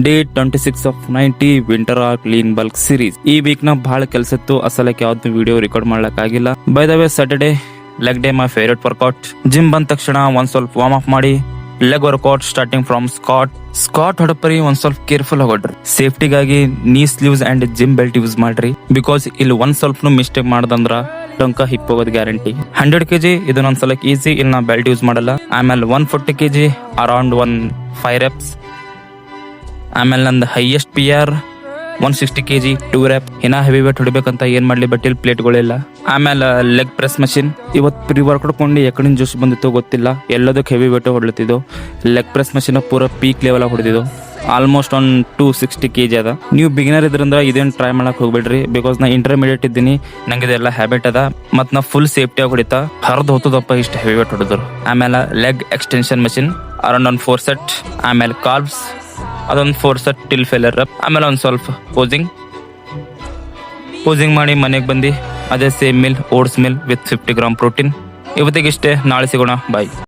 Day 26 of 90 winter are clean bulk series. ಈ week ನ ಬಹಳ ಕೆಲಸ ಇತ್ತು, ಅಸಲಕ್ಕೆ ಯಾವ್ದು ವಿಡಿಯೋ ರೆಕಾರ್ಡ್ ಮಾಡ್ಲಕ್ ಆಗಿಲ್ಲ. By the way Saturday leg day, my favourite workout. Gym ಬಂದ ತಕ್ಷಣ ಒಂದ್ ಸ್ವಲ್ಪ ವಾರ್ಮ್ ಅಪ್ ಮಾಡಿ leg workout starting from squat ಹೊಡಪರಿ ಒಂದ್ ಸ್ವಲ್ಪ ಕೇರ್ಫುಲ್ ಆಗೋಡ್ರಿ. ಸೇಫ್ಟಿಗಾಗಿ knee sleeves and gym belt use ಮಾಡ್ರಿ, ಬಿಕಾಸ್ ಇಲ್ಲಿ ಒಂದ್ ಸ್ವಲ್ಪ ಮಿಸ್ಟೇಕ್ ಮಾಡ್ದಂದ್ರ ಟೊಂಕ ಹಿಪ್ ಹೋಗೋದು ಗ್ಯಾರಂಟಿ. 100 kg ಇದು ಒಂದ್ ಸಲಕ್ ಈಸಿ, ಇಲ್ಲಿ ನಾ ಬೆಲ್ಟ್ ಯೂಸ್ ಮಾಡಲ್ಲ. ಆಮೇಲೆ 140 kg ಅರೌಂಡ್ 5 reps. ಆಮೇಲೆ ನಂದು ಹೈಯೆಸ್ಟ್ PR 160 kg 2 rep. ಇನ್ನ ಹೆವಿ ವೇಟ್ ಹೊಡಿಬೇಕಂತ ಏನ್ ಮಾಡ್ಲಿ, ಬಟ್ ಇಲ್ಲಿ ಪ್ಲೇಟ್ಗಳಿಲ್ಲ. ಆಮೇಲೆ ಲೆಗ್ ಪ್ರೆಸ್ ಮಷಿನ್. ಇವತ್ತು ಪ್ರೀ ವರ್ಕೌಟ್ ಕೊಂಡು ಎಕಡಿನ ಜೋಶ್ ಬಂದಿತ್ತು ಗೊತ್ತಿಲ್ಲ, ಎಲ್ಲದಕ್ಕೆ ಹೆವಿ ವೇಟ್ ಹೊಡ್ಲತ್ತಿದ್ದು. ಲೆಗ್ ಪ್ರೆಸ್ ಮಷಿನ್ ಪೂರ ಪೀಕ್ ಲೆವೆಲ್ ಹೊಡೆದಿದ್ದು. ಆಲ್ಮೋಸ್ಟ್ ಒಂದು 260 kg ಅದ. ನೀವು ಬಿಗಿನರ್ ಇದ್ರಿಂದ ಇದೇನು ಟ್ರೈ ಮಾಡಕ್ ಹೋಗ್ಬೇಡ್ರಿ, ಬಿಕಾಸ್ ನಾ ಇಂಟರ್ಮೀಡಿಯೇಟ್ ಇದ್ದೀನಿ, ನಂಗೆ ಇದೆಲ್ಲ ಹ್ಯಾಬಿಟ್ ಅದ. ಮತ್ ನಾ ಫುಲ್ ಸೇಫ್ಟಿ ಆಗಿ ಹೊಡಿತಾ ಹರಿದು ಹೋತದಪ್ಪ ಇಷ್ಟು ಹೆವಿ ವೇಟ್ ಹೊಡೆದ್ರು. ಆಮೇಲೆ ಲೆಗ್ ಎಕ್ಸ್ಟೆನ್ಷನ್ ಮಷಿನ್ ಅರೌಂಡ್ ಒಂದು 4 set. ಆಮೇಲೆ ಕಾಲ್ಬ್ಸ್ ಅದೊಂದು 4 set ಟಿಲ್ ಫೇಲರ್ ರಪ್. ಆಮೇಲೆ ಒಂದು ಸ್ವಲ್ಪ ಪೋಸಿಂಗ್ ಮಾಡಿ ಮನೆಗೆ ಬಂದು ಅದೇ same mill, oats mill with 50 gram protein. ಇವತ್ತಿಗೆ ಇಷ್ಟೇ, ನಾಳೆ ಸಿಗೋಣ, ಬಾಯ್.